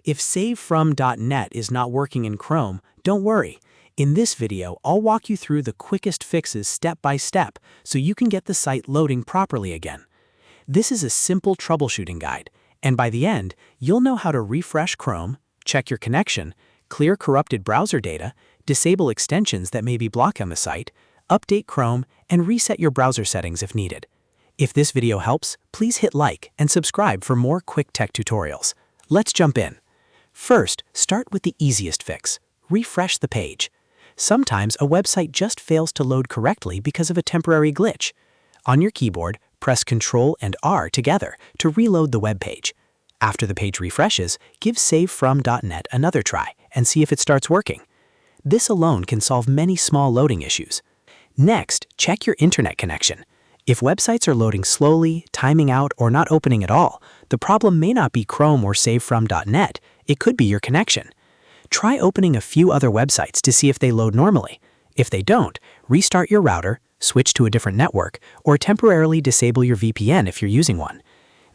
If savefrom.net is not working in Chrome, don't worry. In this video, I'll walk you through the quickest fixes step by step so you can get the site loading properly again. This is a simple troubleshooting guide, and by the end, you'll know how to refresh Chrome, check your connection, clear corrupted browser data, disable extensions that may be blocking the site, update Chrome, and reset your browser settings if needed. If this video helps, please hit like and subscribe for more quick tech tutorials. Let's jump in. First, start with the easiest fix. Refresh the page. Sometimes a website just fails to load correctly because of a temporary glitch. On your keyboard, press Ctrl and R together to reload the web page. After the page refreshes, give savefrom.net another try and see if it starts working. This alone can solve many small loading issues. Next, check your internet connection. If websites are loading slowly, timing out, or not opening at all, the problem may not be Chrome or savefrom.net, it could be your connection. Try opening a few other websites to see if they load normally. If they don't, restart your router, switch to a different network, or temporarily disable your VPN if you're using one.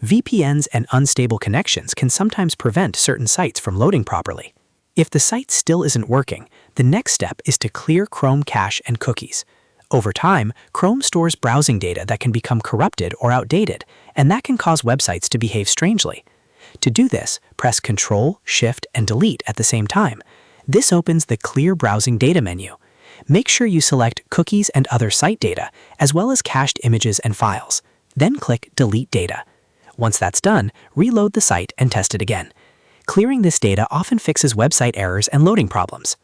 VPNs and unstable connections can sometimes prevent certain sites from loading properly. If the site still isn't working, the next step is to clear Chrome cache and cookies. Over time, Chrome stores browsing data that can become corrupted or outdated, and that can cause websites to behave strangely. To do this, press Ctrl, Shift, and Delete at the same time. This opens the Clear Browsing Data menu. Make sure you select Cookies and Other Site Data, as well as cached images and files. Then click Delete Data. Once that's done, reload the site and test it again. Clearing this data often fixes website errors and loading problems.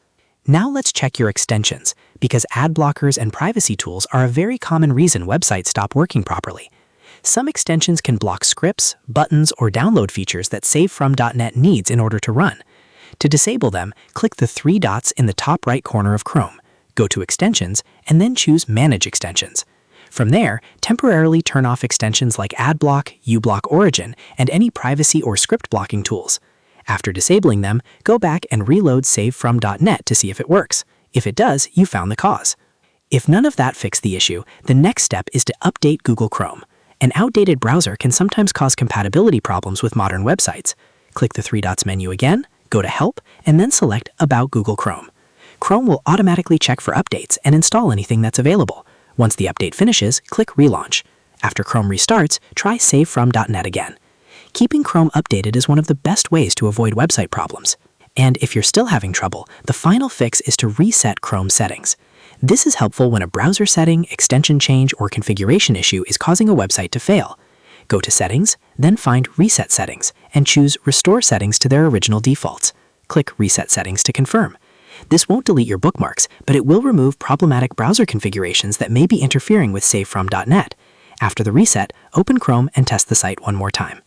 Now let's check your extensions, because ad blockers and privacy tools are a very common reason websites stop working properly. Some extensions can block scripts, buttons, or download features that savefrom.net needs in order to run. To disable them, click the three dots in the top right corner of Chrome, go to Extensions, and then choose Manage Extensions. From there, temporarily turn off extensions like AdBlock, uBlock Origin, and any privacy or script blocking tools. After disabling them, go back and reload savefrom.net to see if it works. If it does, you found the cause. If none of that fixed the issue, the next step is to update Google Chrome. An outdated browser can sometimes cause compatibility problems with modern websites. Click the three dots menu again, go to Help, and then select About Google Chrome. Chrome will automatically check for updates and install anything that's available. Once the update finishes, click Relaunch. After Chrome restarts, try savefrom.net again. Keeping Chrome updated is one of the best ways to avoid website problems. And if you're still having trouble, the final fix is to reset Chrome settings. This is helpful when a browser setting, extension change, or configuration issue is causing a website to fail. Go to Settings, then find Reset Settings, and choose Restore Settings to their original defaults. Click Reset Settings to confirm. This won't delete your bookmarks, but it will remove problematic browser configurations that may be interfering with savefrom.net. After the reset, open Chrome and test the site one more time.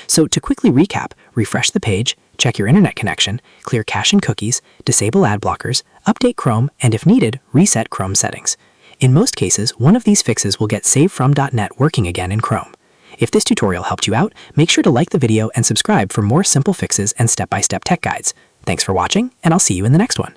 So to quickly recap, refresh the page, check your internet connection, clear cache and cookies, disable ad blockers, update Chrome, and if needed, reset Chrome settings. In most cases, one of these fixes will get savefrom.net working again in Chrome. If this tutorial helped you out, make sure to like the video and subscribe for more simple fixes and step-by-step tech guides. Thanks for watching, and I'll see you in the next one.